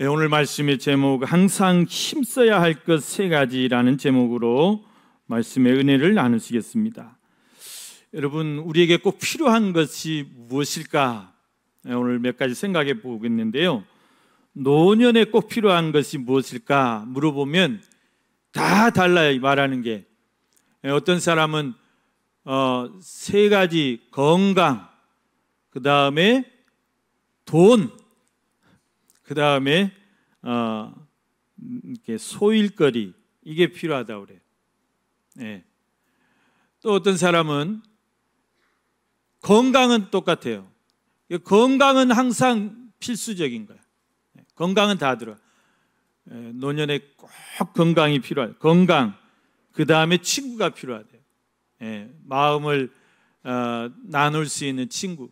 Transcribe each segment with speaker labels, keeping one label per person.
Speaker 1: 오늘 말씀의 제목 항상 힘써야 할 것 세 가지라는 제목으로 말씀의 은혜를 나누시겠습니다. 여러분, 우리에게 꼭 필요한 것이 무엇일까? 오늘 몇 가지 생각해 보겠는데요. 노년에 꼭 필요한 것이 무엇일까 물어보면 다 달라요. 말하는 게. 어떤 사람은 세 가지: 건강, 그 다음에 돈, 그 다음에 소일거리, 이게 필요하다고 그래요. 네. 또 어떤 사람은 건강은 똑같아요. 건강은 항상 필수적인 거예요. 건강은 다 들어요. 노년에 꼭 건강이 필요해요. 건강, 그 다음에 친구가 필요하대요. 마음을 나눌 수 있는 친구,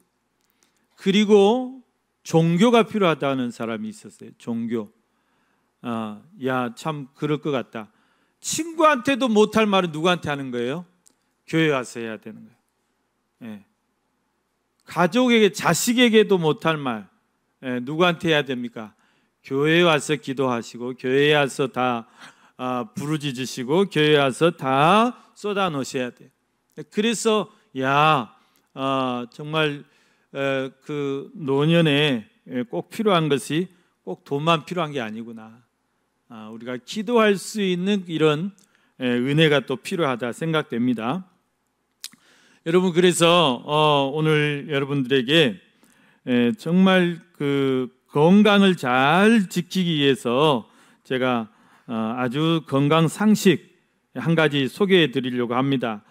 Speaker 1: 그리고 종교가 필요하다는 사람이 있었어요. 종교. 야, 참 그럴 것 같다. 친구한테도 못할 말은 누구한테 하는 거예요? 교회 와서 해야 되는 거예요. 가족에게, 자식에게도 못할 말 누구한테 해야 됩니까? 교회에 와서 기도하시고, 교회에 와서 다 부르짖으시고, 교회에 와서 다 쏟아 놓으셔야 돼요. 그래서 정말 그 노년에 꼭 필요한 것이 꼭 돈만 필요한 게 아니구나. 우리가 기도할 수 있는 이런 은혜가 또 필요하다 생각됩니다. 여러분, 그래서 오늘 여러분들에게 정말 그 건강을 잘 지키기 위해서 제가 아주 건강 상식 한 가지 소개해 드리려고 합니다.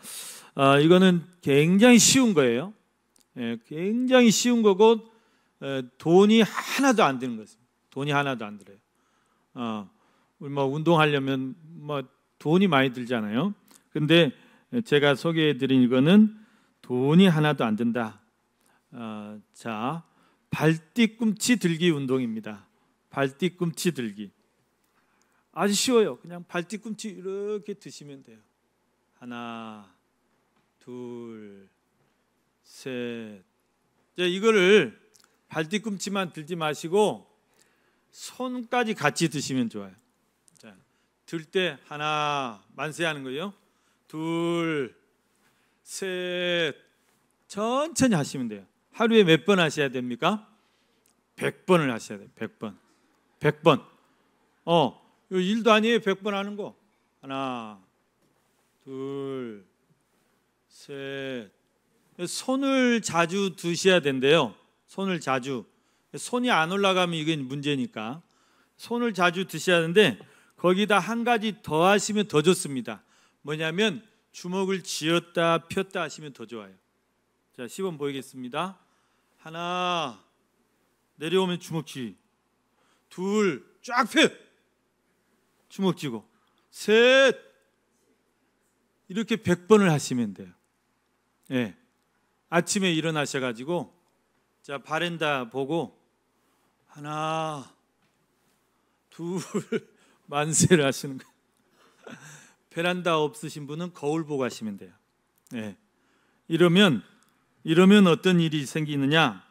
Speaker 1: 이거는 굉장히 쉬운 거예요. 굉장히 쉬운 거고 돈이 하나도 안 드는 것입니다. 돈이 하나도 안 들어요. 우리 운동하려면 돈이 많이 들잖아요. 근데 제가 소개해 드린 이거는 돈이 하나도 안 든다. 자, 발뒤꿈치 들기 운동입니다. 발뒤꿈치 들기. 아주 쉬워요. 그냥 발뒤꿈치 이렇게 드시면 돼요. 하나, 둘, 셋. 이거를 발뒤꿈치만 들지 마시고 손까지 같이 드시면 좋아요. 자, 들 때 하나, 만세하는 거예요. 둘, 셋. 천천히 하시면 돼요. 하루에 몇 번 하셔야 됩니까? 100번을 하셔야 돼요. 100번. 100번. 이거 일도 아니에요. 100번 하는 거. 하나, 둘, 셋. 손을 자주 드셔야 된대요. 손을 자주. 손이 안 올라가면 이게 문제니까 손을 자주 드셔야 하는데, 거기다 한 가지 더 하시면 더 좋습니다. 뭐냐면 주먹을 쥐었다 폈다 하시면 더 좋아요. 자, 시범 보이겠습니다. 하나, 내려오면 주먹 쥐. 둘, 쫙 펴. 주먹 쥐고. 셋. 이렇게 100번을 하시면 돼요. 아침에 일어나셔가지고, 자, 바란다 보고 하나, 둘, 만세를 하시는 거예요. 베란다 없으신 분은 거울 보고 하시면 돼요. 이러면 어떤 일이 생기느냐?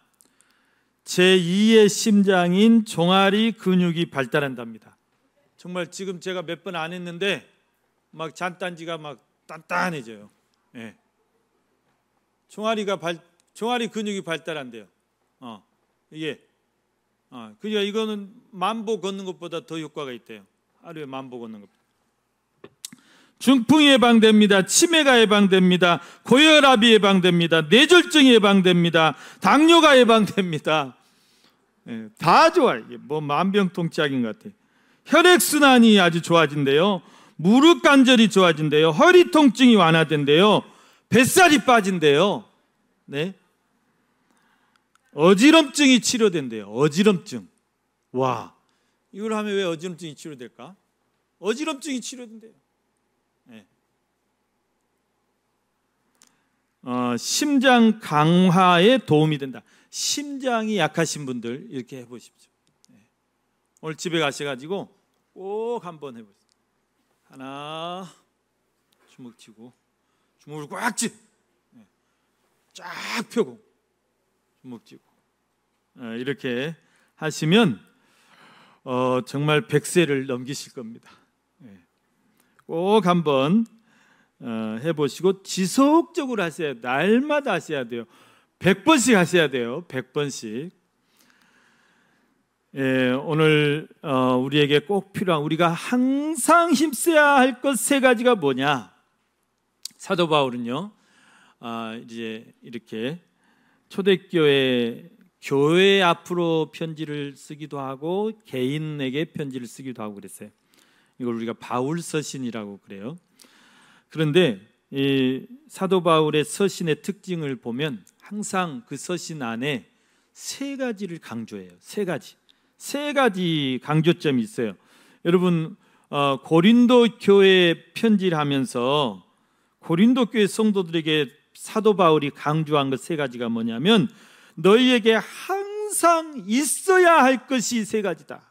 Speaker 1: 제2의 심장인 종아리 근육이 발달한답니다. 정말 지금 제가 몇 번 안 했는데 막 잔단지가 막 단단해져요. 종아리 근육이 발달한대요. 그러니까 이거는 만보 걷는 것보다 더 효과가 있대요. 하루에 만보 걷는 것보다. 중풍이 예방됩니다. 치매가 예방됩니다. 고혈압이 예방됩니다. 뇌졸중이 예방됩니다. 당뇨가 예방됩니다. 다 좋아요. 이게 만병통치약인 것 같아요. 혈액순환이 아주 좋아진대요. 무릎 관절이 좋아진대요. 허리 통증이 완화된대요. 뱃살이 빠진대요. 어지럼증이 치료된대요. 어지럼증. 와, 이걸 하면 왜 어지럼증이 치료될까? 어지럼증이 치료된대요. 심장 강화에 도움이 된다. 심장이 약하신 분들 이렇게 해보십시오. 오늘 집에 가셔가지고 꼭 한번 해보세요. 하나, 주먹 쥐고, 주먹을 꽉 쥐, 쫙 펴고, 주먹 쥐고, 이렇게 하시면 정말 100세를 넘기실 겁니다. 꼭 한번 해보시고 지속적으로 하셔야 돼요. 날마다 하셔야 돼요. 100번씩 하셔야 돼요. 100번씩. 오늘 우리에게 꼭 필요한, 우리가 항상 힘써야 할 것 세 가지가 뭐냐? 사도 바울은요, 이제 이렇게 초대교회 교회 앞으로 편지를 쓰기도 하고 개인에게 편지를 쓰기도 하고 그랬어요. 이걸 우리가 바울 서신이라고 그래요. 그런데 이 사도 바울의 서신의 특징을 보면 항상 그 서신 안에 세 가지를 강조해요. 세 가지 강조점이 있어요. 여러분, 고린도 교회에 편지를 하면서 고린도 교회 성도들에게 사도 바울이 강조한 것 세 가지가 뭐냐면, 너희에게 항상 있어야 할 것이 세 가지다.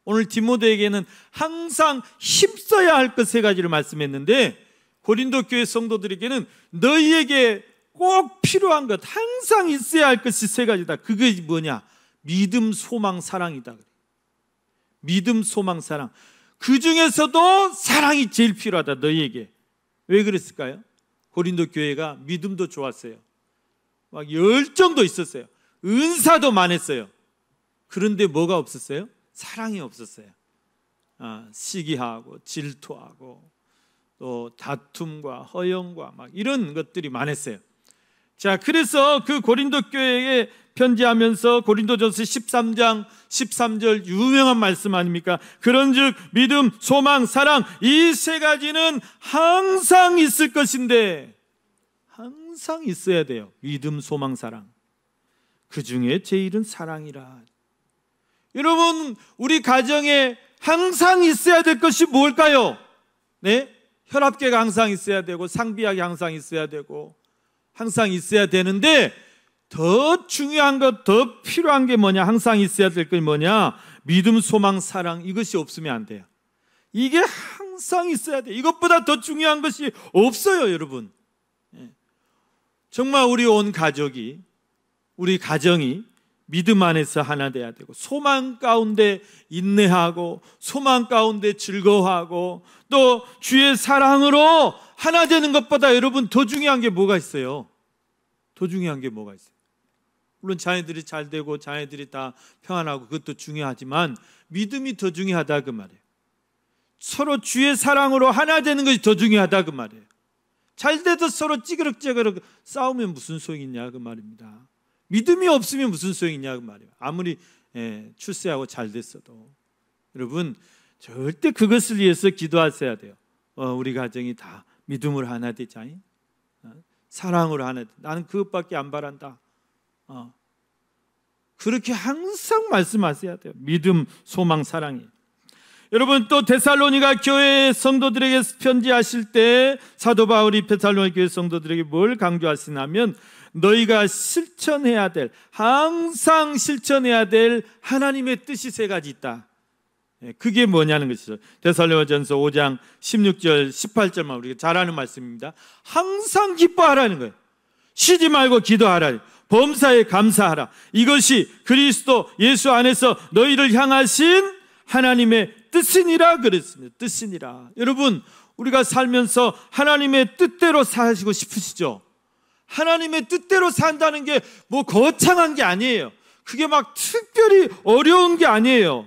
Speaker 1: 오늘 디모데에게는 항상 힘써야 할 것 세 가지를 말씀했는데, 고린도 교회 성도들에게는 너희에게 꼭 필요한 것, 항상 있어야 할 것이 세 가지다. 그게 뭐냐? 믿음, 소망, 사랑이다. 믿음, 소망, 사랑. 그 중에서도 사랑이 제일 필요하다, 너희에게. 왜 그랬을까요? 고린도 교회가 믿음도 좋았어요. 막 열정도 있었어요. 은사도 많았어요. 그런데 뭐가 없었어요? 사랑이 없었어요. 시기하고 질투하고 또 다툼과 허영과 막 이런 것들이 많았어요. 자, 그래서 그 고린도 교회에 편지하면서 고린도전서 13장 13절 유명한 말씀 아닙니까? 그런즉 믿음, 소망, 사랑, 이 세 가지는 항상 있을 것인데, 항상 있어야 돼요. 믿음, 소망, 사랑. 그 중에 제일은 사랑이라. 여러분, 우리 가정에 항상 있어야 될 것이 뭘까요? 네? 혈압계가 항상 있어야 되고, 상비약이 항상 있어야 되고, 항상 있어야 되는데, 더 중요한 것, 더 필요한 게 뭐냐? 항상 있어야 될 게 뭐냐? 믿음, 소망, 사랑. 이것이 없으면 안 돼요. 이게 항상 있어야 돼요. 이것보다 더 중요한 것이 없어요, 여러분. 정말 우리 온 가족이, 우리 가정이 믿음 안에서 하나 돼야 되고, 소망 가운데 인내하고, 소망 가운데 즐거워하고, 또 주의 사랑으로 하나 되는 것보다 여러분 더 중요한 게 뭐가 있어요? 더 중요한 게 뭐가 있어요? 물론 자녀들이 잘 되고 자녀들이 다 평안하고 그것도 중요하지만 믿음이 더 중요하다 그 말이에요. 서로 주의 사랑으로 하나 되는 것이 더 중요하다 그 말이에요. 잘 돼도 서로 찌그럭찌그럭 싸우면 무슨 소용이 있냐 그 말입니다. 믿음이 없으면 무슨 소용이 있냐 그 말이에요. 아무리 출세하고 잘 됐어도. 여러분, 절대 그것을 위해서 기도하셔야 돼요. 우리 가정이 다 믿음으로 하나 되자, 사랑으로 하나 되자. 나는 그것밖에 안 바란다. 그렇게 항상 말씀하셔야 돼요. 믿음, 소망, 사랑이. 여러분, 또 데살로니가 교회 성도들에게 편지하실 때 사도 바울이 데살로니가 교회 성도들에게 뭘 강조하시냐면, 너희가 실천해야 될, 항상 실천해야 될 하나님의 뜻이 세 가지 있다. 그게 뭐냐는 것이죠. 데살로니가전서 5장 16절 18절만 우리가 잘 아는 말씀입니다. 항상 기뻐하라는 거예요. 쉬지 말고 기도하라. 범사에 감사하라. 이것이 그리스도 예수 안에서 너희를 향하신 하나님의 뜻이니라 그랬습니다. 뜻이니라. 여러분, 우리가 살면서 하나님의 뜻대로 사시고 싶으시죠? 하나님의 뜻대로 산다는 게 뭐 거창한 게 아니에요. 그게 막 특별히 어려운 게 아니에요.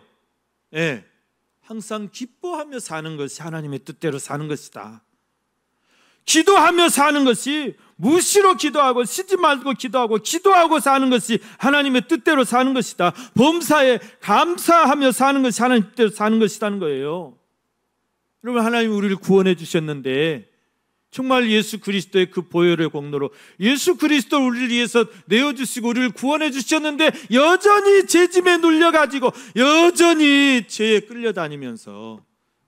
Speaker 1: 항상 기뻐하며 사는 것이 하나님의 뜻대로 사는 것이다. 기도하며 사는 것이, 무시로 기도하고 쉬지 말고 기도하고 사는 것이 하나님의 뜻대로 사는 것이다. 범사에 감사하며 사는 것이 하나님 뜻대로 사는 것이라는 거예요. 여러분, 하나님이 우리를 구원해 주셨는데, 정말 예수 그리스도의 그 보혈의 공로로 예수 그리스도를 우리를 위해서 내어주시고 우리를 구원해 주셨는데, 여전히 죄짐에 눌려가지고 여전히 죄에 끌려다니면서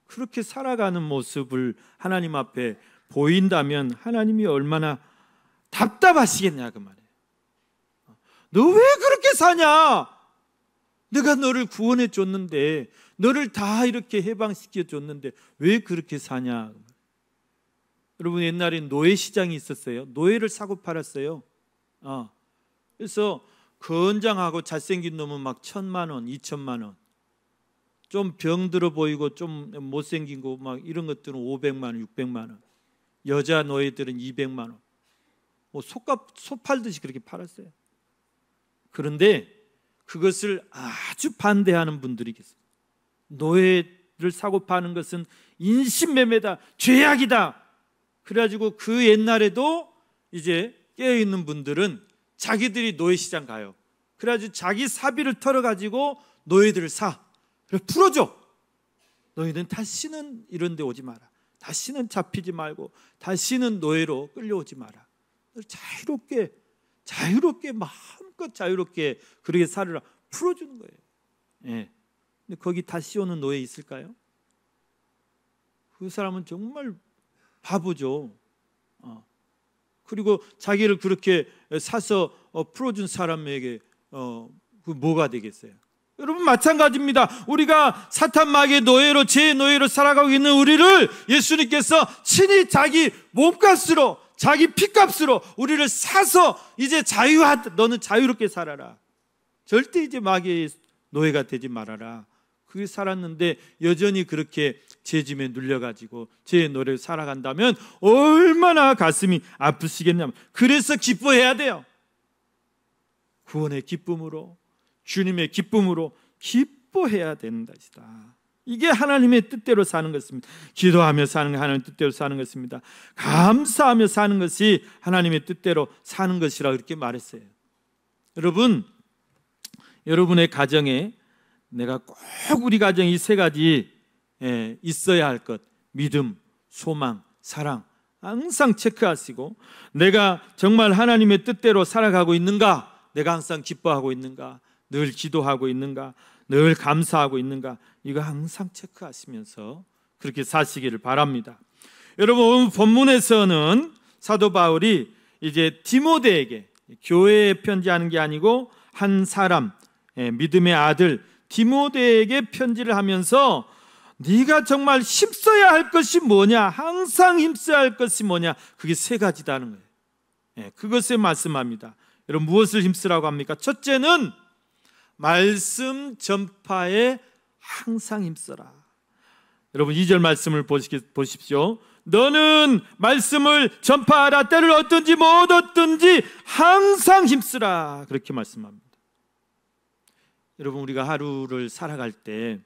Speaker 1: 그렇게 살아가는 모습을 하나님 앞에 보인다면 하나님이 얼마나 답답하시겠냐 그 말이에요. 너 왜 그렇게 사냐? 내가 너를 구원해 줬는데, 너를 다 이렇게 해방시켜 줬는데 왜 그렇게 사냐? 여러분, 옛날에 노예 시장이 있었어요. 노예를 사고 팔았어요. 그래서 건장하고 잘생긴 놈은 막 1,000만 원, 2,000만 원, 좀 병들어 보이고 좀 못생긴 거 막 이런 것들은 500만 원, 600만 원. 여자 노예들은 200만 원. 뭐 소 팔듯이 그렇게 팔았어요. 그런데 그것을 아주 반대하는 분들이 계세요. 노예를 사고 파는 것은 인신매매다, 죄악이다. 그래가지고 그 옛날에도 이제 깨어있는 분들은 자기들이 노예시장 가요. 그래가지고 자기 사비를 털어가지고 노예들을 사. 그래서 풀어줘. 너희는 다시는 이런 데 오지 마라. 다시는 잡히지 말고 다시는 노예로 끌려오지 마라. 자유롭게 마음껏 자유롭게 그렇게 살으라. 풀어주는 거예요. 예. 근데 거기 다시 오는 노예 있을까요? 그 사람은 정말 바보죠. 그리고 자기를 그렇게 사서 풀어준 사람에게 그 뭐가 되겠어요? 여러분 마찬가지입니다. 우리가 사탄 마귀의 노예로, 죄의 노예로 살아가고 있는 우리를 예수님께서 친히 자기 몸값으로, 자기 피값으로 우리를 사서 이제 너는 자유롭게 살아라. 절대 이제 마귀의 노예가 되지 말아라. 그게 살았는데 여전히 그렇게 죄짐에 눌려가지고 죄의 노래를 살아간다면 얼마나 가슴이 아프시겠냐면, 그래서 기뻐해야 돼요. 구원의 기쁨으로, 주님의 기쁨으로 기뻐해야 되는 것이다. 이게 하나님의 뜻대로 사는 것입니다. 기도하며 사는 게 하나님의 뜻대로 사는 것입니다. 감사하며 사는 것이 하나님의 뜻대로 사는 것이라고 이렇게 말했어요. 여러분, 여러분의 가정에 내가 꼭 우리 가정에 이 세 가지 있어야 할 것, 믿음, 소망, 사랑 항상 체크하시고, 내가 정말 하나님의 뜻대로 살아가고 있는가, 내가 항상 기뻐하고 있는가, 늘 기도하고 있는가, 늘 감사하고 있는가, 이거 항상 체크하시면서 그렇게 사시기를 바랍니다. 여러분, 오늘 본문에서는 사도 바울이 이제 디모데에게, 교회에 편지하는 게 아니고 한 사람, 믿음의 아들 디모데에게 편지를 하면서 네가 정말 힘써야 할 것이 뭐냐, 항상 힘써야 할 것이 뭐냐, 그게 세 가지다는 거예요. 그것을 말씀합니다. 여러분, 무엇을 힘쓰라고 합니까? 첫째는 말씀 전파에 항상 힘써라. 여러분 2절 말씀을 보십시오. 너는 말씀을 전파하라. 때를 얻든지 못 얻든지 항상 힘쓰라. 그렇게 말씀합니다. 여러분, 우리가 하루를 살아갈 때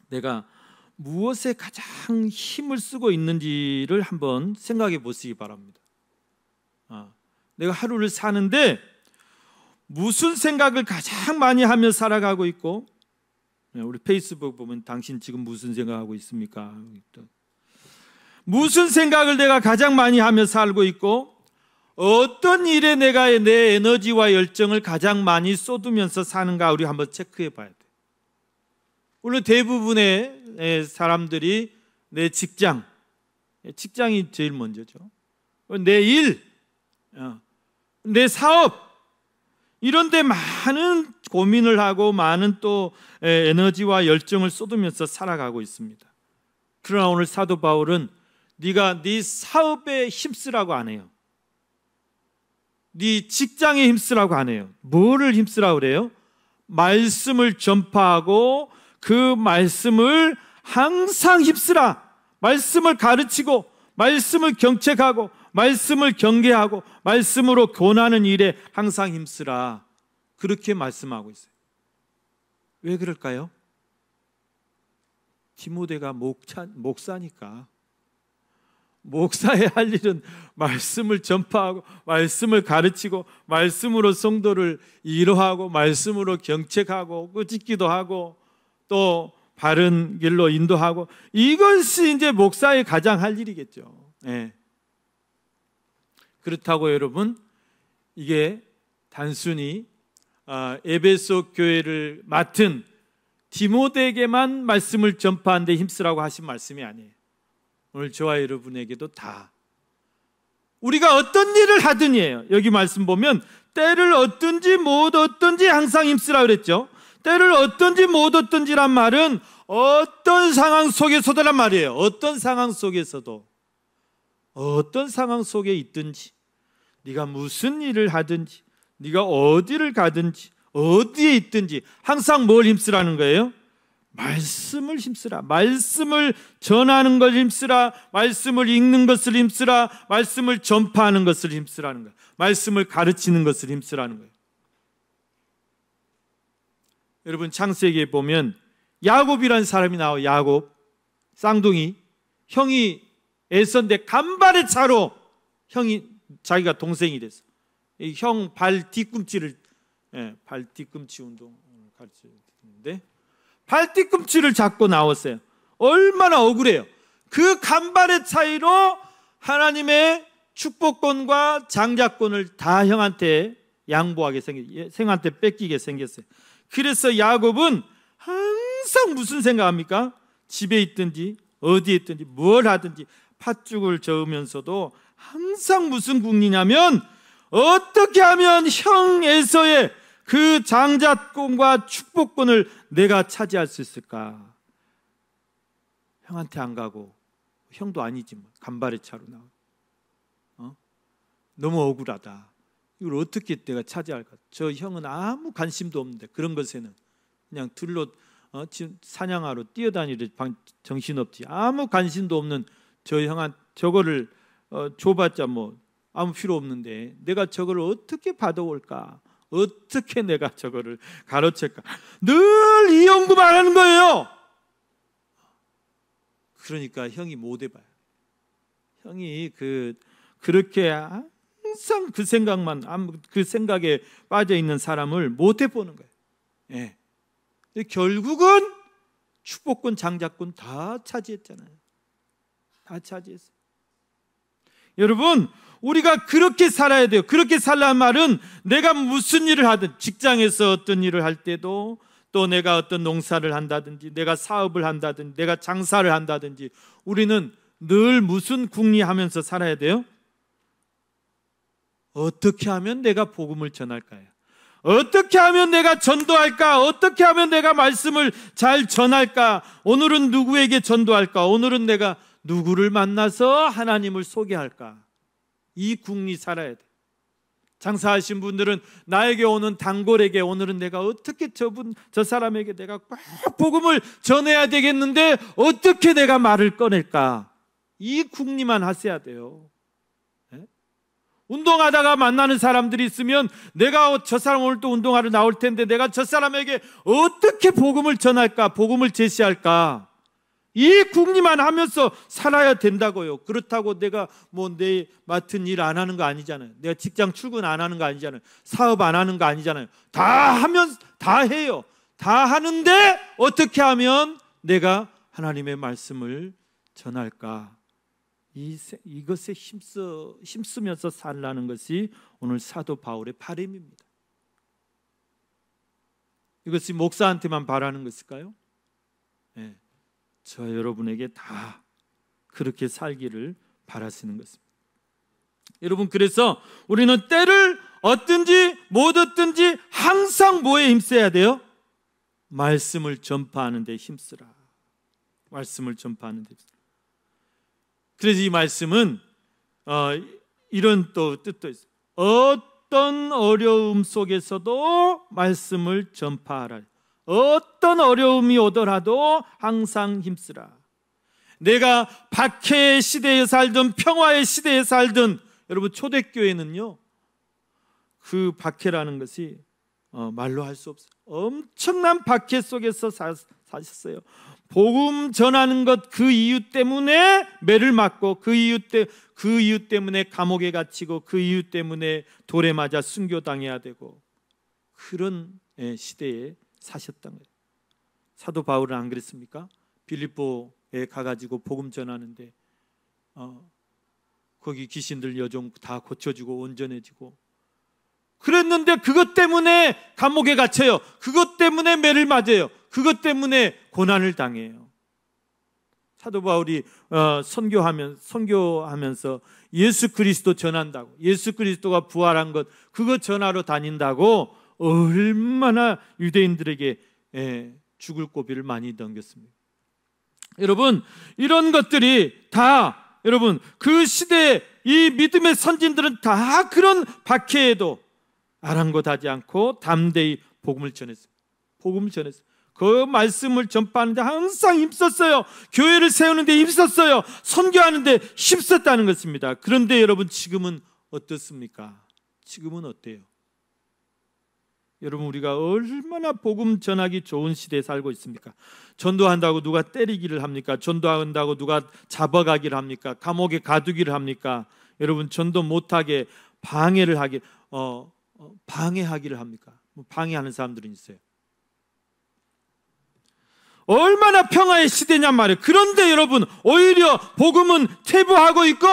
Speaker 1: 내가 무엇에 가장 힘을 쓰고 있는지를 한번 생각해 보시기 바랍니다. 내가 하루를 사는데 무슨 생각을 가장 많이 하며 살아가고 있고, 우리 페이스북 보면 당신 지금 무슨 생각하고 있습니까? 무슨 생각을 내가 가장 많이 하며 살고 있고, 어떤 일에 내가 내 에너지와 열정을 가장 많이 쏟으면서 사는가, 우리 한번 체크해 봐야 돼. 물론 대부분의 사람들이 내 직장이 제일 먼저죠. 내 일, 내 사업, 이런 데 많은 고민을 하고 많은 또 에너지와 열정을 쏟으면서 살아가고 있습니다. 그러나 오늘 사도 바울은 네가 네 사업에 힘쓰라고 안 해요. 네 직장에 힘쓰라고 안 해요. 뭐를 힘쓰라고 그래요? 말씀을 전파하고 그 말씀을 항상 힘쓰라. 말씀을 가르치고, 말씀을 경책하고, 말씀을 경계하고, 말씀으로 권하는 일에 항상 힘쓰라. 그렇게 말씀하고 있어요. 왜 그럴까요? 디모데가 목사니까. 목사의 할 일은 말씀을 전파하고, 말씀을 가르치고, 말씀으로 성도를 위로하고, 말씀으로 경책하고, 꾸짖기도 하고, 또 바른 길로 인도하고, 이것이 이제 목사의 가장 할 일이겠죠. 그렇다고 여러분, 이게 단순히 에베소 교회를 맡은 디모데에게만 말씀을 전파하는 데 힘쓰라고 하신 말씀이 아니에요. 오늘 저와 여러분에게도 다, 우리가 어떤 일을 하든이에요. 여기 말씀 보면 때를 얻든지 못 얻든지 항상 힘쓰라 그랬죠. 때를 얻든지 못 얻든지란 말은 어떤 상황 속에서도란 말이에요. 어떤 상황 속에서도, 어떤 상황 속에 있든지, 네가 무슨 일을 하든지, 네가 어디를 가든지, 어디에 있든지 항상 뭘 힘쓰라는 거예요? 말씀을 힘쓰라. 말씀을 전하는 걸 힘쓰라. 말씀을 읽는 것을 힘쓰라. 말씀을 전파하는 것을 힘쓰라는 거예요. 말씀을 가르치는 것을 힘쓰라는 거예요. 여러분, 창세기에 보면 야곱이라는 사람이 나와요. 야곱, 쌍둥이. 형이 에서인데 간발의 차로 형이 자기가 동생이 됐어. 형 발 뒤꿈치를, 발 뒤꿈치 운동 가르치는데 발 뒤꿈치를 잡고 나왔어요. 얼마나 억울해요. 그 간발의 차이로 하나님의 축복권과 장자권을 다 형한테 양보하게 형한테 뺏기게 생겼어요. 그래서 야곱은 항상 무슨 생각합니까? 집에 있든지 어디에 있든지 뭘 하든지 팥죽을 저으면서도 항상 무슨 궁리냐면 어떻게 하면 형 에서의 그 장자권과 축복권을 내가 차지할 수 있을까? 형한테 안 가고, 형도 아니지만 간발의 차로 나와. 너무 억울하다. 이걸 어떻게 내가 차지할까? 저 형은 아무 관심도 없는데 그런 것에는 그냥 들로 지금 사냥하러 뛰어다니듯 정신없지. 아무 관심도 없는 저 형한 저거를 줘봤자 뭐 아무 필요 없는데 내가 저걸 어떻게 받아올까? 어떻게 내가 저거를 가르칠까? 늘 이 연구만 하는 거예요. 그러니까 형이 못 해봐요. 형이 그렇게 항상 그 생각만, 그 생각에 빠져 있는 사람을 못 해보는 거예요. 예. 결국은 축복권, 장자권 다 차지했잖아요. 다 차지했어요. 여러분, 우리가 그렇게 살아야 돼요. 그렇게 살라는 말은 내가 무슨 일을 하든, 직장에서 어떤 일을 할 때도, 또 내가 어떤 농사를 한다든지, 내가 사업을 한다든지, 내가 장사를 한다든지, 우리는 늘 무슨 궁리하면서 살아야 돼요? 어떻게 하면 내가 복음을 전할까요? 어떻게 하면 내가 전도할까? 어떻게 하면 내가 말씀을 잘 전할까? 오늘은 누구에게 전도할까? 오늘은 내가 누구를 만나서 하나님을 소개할까? 이 궁리 살아야 돼. 장사하신 분들은 나에게 오는 단골에게 오늘은 내가 어떻게 저 사람에게 내가 꼭 복음을 전해야 되겠는데 어떻게 내가 말을 꺼낼까? 이 궁리만 하셔야 돼요. 운동하다가 만나는 사람들이 있으면 내가 저 사람 오늘 또 운동하러 나올 텐데 내가 저 사람에게 어떻게 복음을 전할까? 복음을 제시할까? 이 궁리만 하면서 살아야 된다고요. 그렇다고 내가 뭐 내 맡은 일 안 하는 거 아니잖아요. 내가 직장 출근 안 하는 거 아니잖아요. 사업 안 하는 거 아니잖아요. 다 하면 다 해요. 다 하는데 어떻게 하면 내가 하나님의 말씀을 전할까? 이것에 힘쓰면서 살라는 것이 오늘 사도 바울의 바람입니다. 이것이 목사한테만 바라는 것일까요? 네. 저 여러분에게 다 그렇게 살기를 바라시는 것입니다. 여러분, 그래서 우리는 때를 얻든지 못 얻든지 항상 뭐에 힘써야 돼요? 말씀을 전파하는 데 힘쓰라. 말씀을 전파하는 데 힘쓰라. 그래서 이 말씀은 이런 또 뜻도 있어요. 어떤 어려움 속에서도 말씀을 전파하라. 어떤 어려움이 오더라도 항상 힘쓰라. 내가 박해의 시대에 살든 평화의 시대에 살든, 여러분 초대교회는요 그 박해라는 것이 말로 할 수 없어요. 엄청난 박해 속에서 사셨어요. 복음 전하는 것 그 이유 때문에 매를 맞고, 그 이유 때문에 감옥에 갇히고, 그 이유 때문에 돌에 맞아 순교당해야 되고, 그런 시대에 사셨던 거예요. 사도 바울은 안 그랬습니까? 빌립보에 가가지고 복음 전하는데 거기 귀신들 여종 다 고쳐지고 온전해지고 그랬는데 그것 때문에 감옥에 갇혀요. 그것 때문에 매를 맞아요. 그것 때문에 고난을 당해요. 사도 바울이 선교하면서 예수 그리스도 전한다고, 예수 그리스도가 부활한 것 그거 전하러 다닌다고 얼마나 유대인들에게 죽을 고비를 많이 넘겼습니다. 여러분, 이런 것들이 다 여러분 그 시대에 이 믿음의 선진들은 다 그런 박해에도 아랑곳하지 않고 담대히 복음을 전했어요. 복음을 전했어요. 그 말씀을 전파하는데 항상 힘썼어요. 교회를 세우는데 힘썼어요. 선교하는데 힘썼다는 것입니다. 그런데 여러분, 지금은 어떻습니까? 지금은 어때요? 여러분, 우리가 얼마나 복음 전하기 좋은 시대에 살고 있습니까? 전도한다고 누가 때리기를 합니까? 전도한다고 누가 잡아가기를 합니까? 감옥에 가두기를 합니까? 여러분, 전도 못하게 방해하기를 합니까? 방해하는 사람들은 있어요. 얼마나 평화의 시대냔 말이에요. 그런데 여러분, 오히려 복음은 퇴보하고 있고,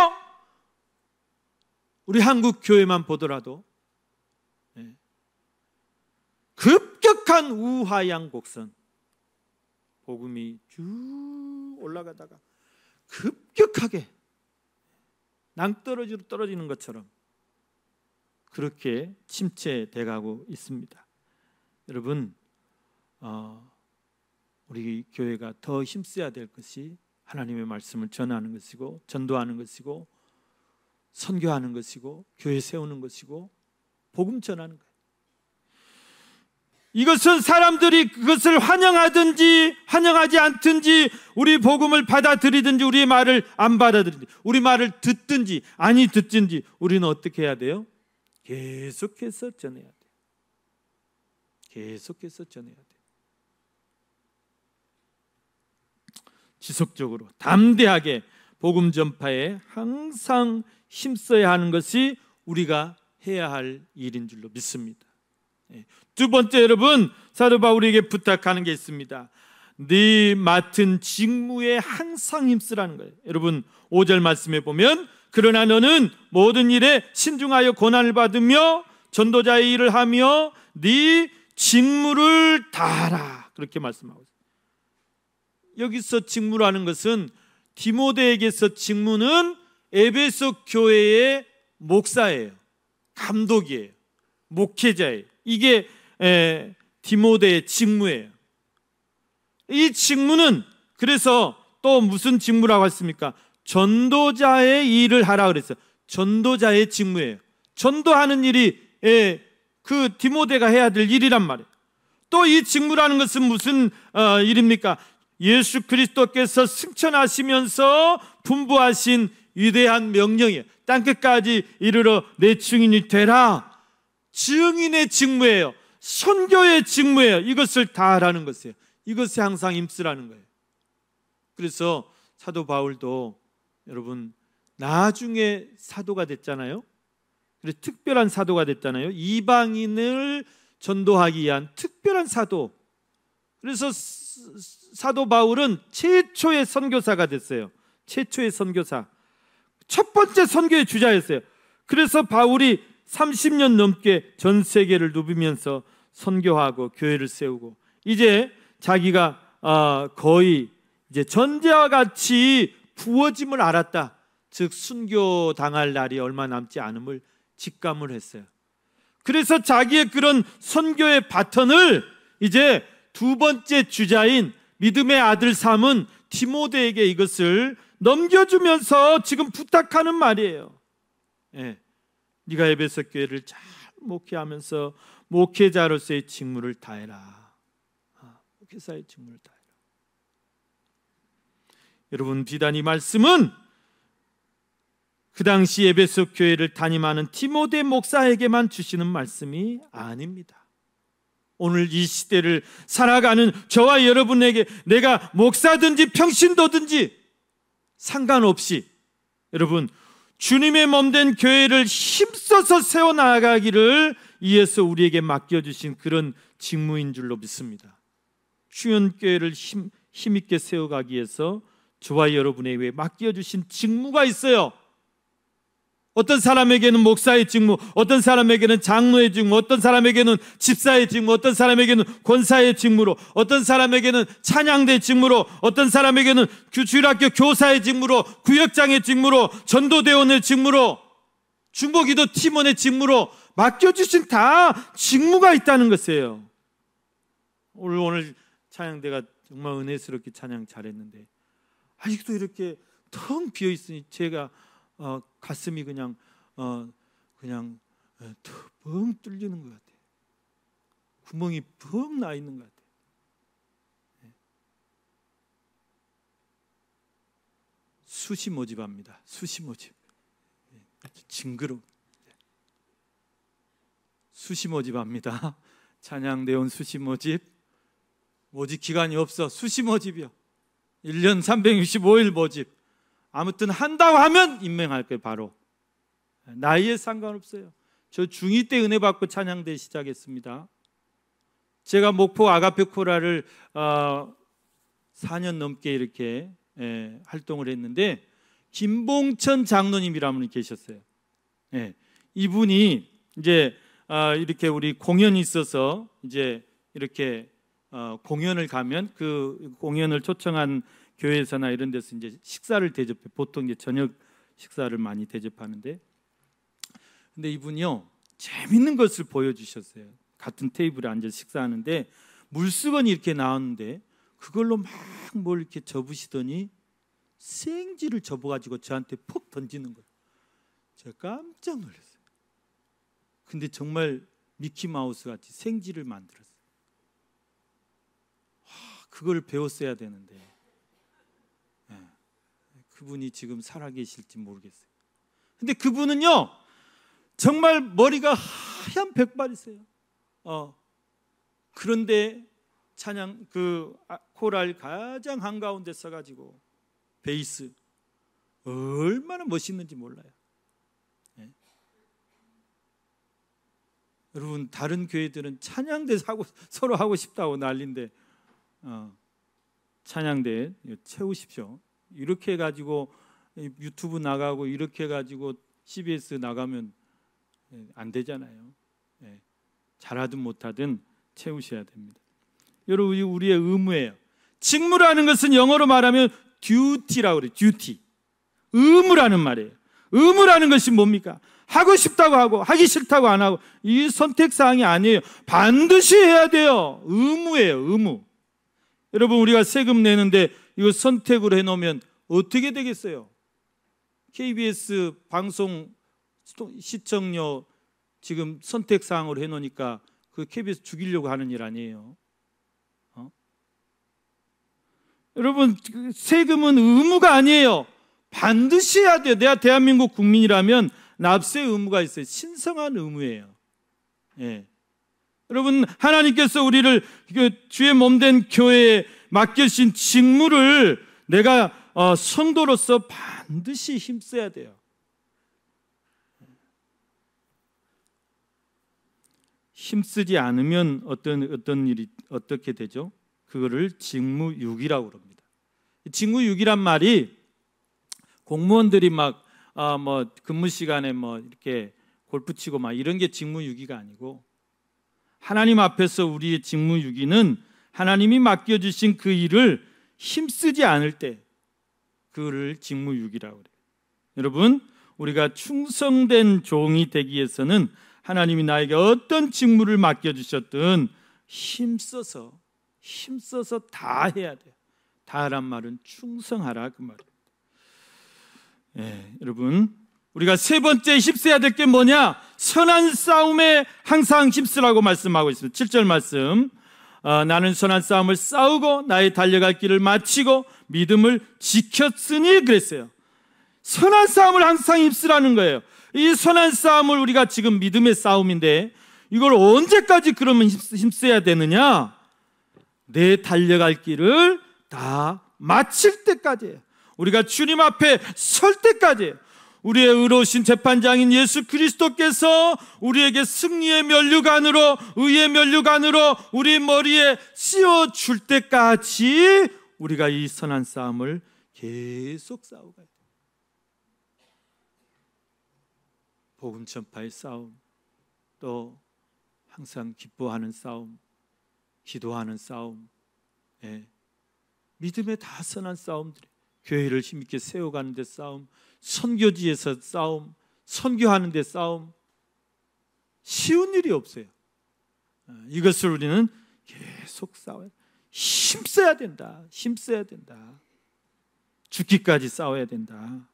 Speaker 1: 우리 한국 교회만 보더라도 급격한 우하향곡선, 복음이 쭉 올라가다가 급격하게 낭떠러지로 떨어지는 것처럼 그렇게 침체돼 가고 있습니다. 여러분, 우리 교회가 더 힘써야 될 것이 하나님의 말씀을 전하는 것이고, 전도하는 것이고, 선교하는 것이고, 교회 세우는 것이고, 복음 전하는 거예요. 이것은 사람들이 그것을 환영하든지 환영하지 않든지, 우리 복음을 받아들이든지 우리의 말을 안 받아들이든지, 우리 말을 듣든지 아니 듣든지, 우리는 어떻게 해야 돼요? 계속해서 전해야 돼요. 계속해서 전해야 돼요. 지속적으로 담대하게 복음 전파에 항상 힘써야 하는 것이 우리가 해야 할 일인 줄로 믿습니다. 두 번째, 여러분, 사도 바울에게 부탁하는 게 있습니다. 네 맡은 직무에 항상 힘쓰라는 거예요. 여러분, 5절 말씀에 보면, 그러나 너는 모든 일에 신중하여 고난을 받으며 전도자의 일을 하며 네 직무를 다하라, 그렇게 말씀하고 있어요. 여기서 직무라는 것은, 디모데에게서 직무는 에베소 교회의 목사예요. 감독이에요. 목회자예요. 이게 디모데의 직무예요. 이 직무는 그래서 또 무슨 직무라고 했습니까? 전도자의 일을 하라 그랬어요. 전도자의 직무예요. 전도하는 일이 그 디모데가 해야 될 일이란 말이에요. 또 이 직무라는 것은 무슨 일입니까? 예수 그리스도께서 승천하시면서 분부하신 위대한 명령이에요. 땅끝까지 이르러 내 증인이 되라. 증인의 직무예요. 선교의 직무예요. 이것을 다 하라는 것이에요. 이것에 항상 힘쓰라는 거예요. 그래서 사도 바울도 여러분, 나중에 사도가 됐잖아요. 그래서 특별한 사도가 됐잖아요. 이방인을 전도하기 위한 특별한 사도. 그래서 사도 바울은 최초의 선교사가 됐어요. 최초의 선교사, 첫 번째 선교의 주자였어요. 그래서 바울이 30년 넘게 전 세계를 누비면서 선교하고 교회를 세우고, 이제 자기가 거의 이제 전제와 같이 부어짐을 알았다. 즉 순교당할 날이 얼마 남지 않음을 직감을 했어요. 그래서 자기의 그런 선교의 바턴을 이제 두 번째 주자인 믿음의 아들 삼은 디모데에게 이것을 넘겨주면서 지금 부탁하는 말이에요. 네가 에베소 교회를 잘 목회하면서 목회자로서의 직무를 다해라. 목회자의 직무를 다해라. 여러분, 비단 이 말씀은 그 당시 에베소 교회를 담임하는 디모데 목사에게만 주시는 말씀이 아닙니다. 오늘 이 시대를 살아가는 저와 여러분에게 내가 목사든지 평신도든지 상관없이 여러분, 주님의 몸된 교회를 힘써서 세워나가기를 위해서 우리에게 맡겨주신 그런 직무인 줄로 믿습니다. 휴연교회를 힘있게 세워가기 위해서 저와 여러분에게 맡겨주신 직무가 있어요. 어떤 사람에게는 목사의 직무, 어떤 사람에게는 장로의 직무, 어떤 사람에게는 집사의 직무, 어떤 사람에게는 권사의 직무로, 어떤 사람에게는 찬양대 직무로, 어떤 사람에게는 주일학교 교사의 직무로, 구역장의 직무로, 전도대원의 직무로, 중보기도 팀원의 직무로 맡겨주신 다 직무가 있다는 것이에요. 오늘 찬양대가 정말 은혜스럽게 찬양 잘했는데 아직도 이렇게 텅 비어 있으니 제가 가슴이 그냥 뻥 뚫리는 것 같아요. 구멍이 뻥 나 있는 것 같아요. 수시 모집합니다. 수시 모집. 징그러워. 수시 모집합니다. 찬양대원 수시 모집. 모집 기간이 없어. 수시 모집이요. 1년 365일 모집. 아무튼 한다고 하면 임명할 거예요. 바로. 나이에 상관없어요. 저 중2 때 은혜 받고 찬양대 시작했습니다. 제가 목포 아가페 코라를 4년 넘게 이렇게 활동을 했는데 김봉천 장로님이라는 분이 계셨어요. 이분이 이제 이렇게 우리 공연이 있어서 이제 이렇게 공연을 가면 그 공연을 초청한 교회에서나 이런 데서 이제 식사를 대접해. 보통 이제 저녁 식사를 많이 대접하는데, 근데 이분이요 재밌는 것을 보여주셨어요. 같은 테이블에 앉아 식사하는데 물수건이 이렇게 나왔는데 그걸로 막 뭘 이렇게 접으시더니 생지를 접어가지고 저한테 푹 던지는 거예요. 제가 깜짝 놀랐어요. 근데 정말 미키마우스 같이 생지를 만들었어요. 그걸 배웠어야 되는데 그분이 지금 살아계실지 모르겠어요. 근데 그분은요 정말 머리가 하얀 백발이세요. 그런데 찬양 그 코랄 가장 한가운데 서가지고 베이스 얼마나 멋있는지 몰라요. 여러분 다른 교회들은 찬양대 서로 하고 싶다고 난리인데 찬양대 채우십시오. 이렇게 해가지고 유튜브 나가고 이렇게 해가지고 CBS 나가면 안 되잖아요. 잘하든 못하든 채우셔야 됩니다. 여러분 우리의 의무예요. 직무라는 것은 영어로 말하면 duty라고 그래요. duty. 의무라는 말이에요. 의무라는 것이 뭡니까? 하고 싶다고 하고 하기 싫다고 안 하고 이 선택사항이 아니에요. 반드시 해야 돼요. 의무예요. 의무. 여러분 우리가 세금 내는데 이거 선택으로 해놓으면 어떻게 되겠어요? KBS 방송 시청료 지금 선택사항으로 해놓으니까 그 KBS 죽이려고 하는 일 아니에요. 여러분 세금은 의무가 아니에요. 반드시 해야 돼요. 내가 대한민국 국민이라면 납세 의무가 있어요. 신성한 의무예요. 여러분 하나님께서 우리를 주의 몸된 교회에 맡겨주신 직무를 내가 성도로서 반드시 힘써야 돼요. 힘쓰지 않으면 어떤 일이 어떻게 되죠? 그거를 직무유기라고 그럽니다. 직무유기란 말이 공무원들이 막 근무 시간에 이렇게 골프 치고 막 이런 게 직무유기가 아니고 하나님 앞에서 우리의 직무유기는 하나님이 맡겨주신 그 일을 힘쓰지 않을 때 그거를 직무유기라고 그래요. 여러분 우리가 충성된 종이 되기 위해서는 하나님이 나에게 어떤 직무를 맡겨주셨든 힘써서 다 해야 돼요. 다란 말은 충성하라 그 말이에요. 여러분 우리가 세 번째 힘써야 될 게 뭐냐? 선한 싸움에 항상 힘쓰라고 말씀하고 있습니다. 7절 말씀 나는 선한 싸움을 싸우고 나의 달려갈 길을 마치고 믿음을 지켰으니 그랬어요. 선한 싸움을 항상 힘쓰라는 거예요. 이 선한 싸움을 우리가 지금 믿음의 싸움인데 이걸 언제까지 그러면 힘써야 되느냐? 내 달려갈 길을 다 마칠 때까지예요. 우리가 주님 앞에 설 때까지예요. 우리의 의로우신 재판장인 예수 그리스도께서 우리에게 승리의 면류관으로 의의 면류관으로 우리 머리에 씌워줄 때까지 우리가 이 선한 싸움을 계속 싸워가야 돼요. 복음 전파의 싸움, 또 항상 기뻐하는 싸움, 기도하는 싸움, 믿음의 다 선한 싸움들이 교회를 힘있게 세워가는 데 싸움, 선교지에서 싸움, 선교하는 데 싸움, 쉬운 일이 없어요. 이것을 우리는 계속 싸워야, 힘써야 된다. 힘써야 된다. 죽기까지 싸워야 된다.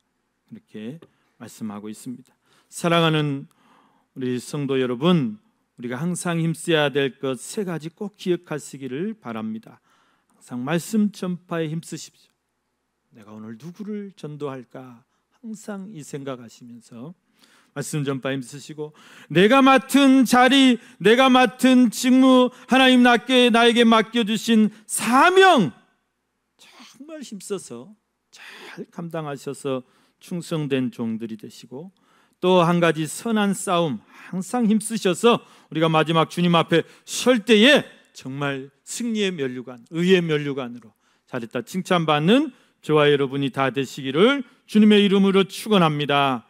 Speaker 1: 이렇게 말씀하고 있습니다. 사랑하는 우리 성도 여러분, 우리가 항상 힘써야 될 것 세 가지 꼭 기억하시기를 바랍니다. 항상 말씀 전파에 힘쓰십시오. 내가 오늘 누구를 전도할까 항상 이 생각하시면서 말씀 전파 힘쓰시고 내가 맡은 자리, 내가 맡은 직무, 하나님 나에게 맡겨주신 사명 정말 힘써서 잘 감당하셔서 충성된 종들이 되시고 또 한 가지 선한 싸움 항상 힘쓰셔서 우리가 마지막 주님 앞에 설 때에 정말 승리의 면류관, 의의 면류관으로 잘했다 칭찬받는 저와 여러분이 다 되시기를 주님의 이름으로 축원합니다.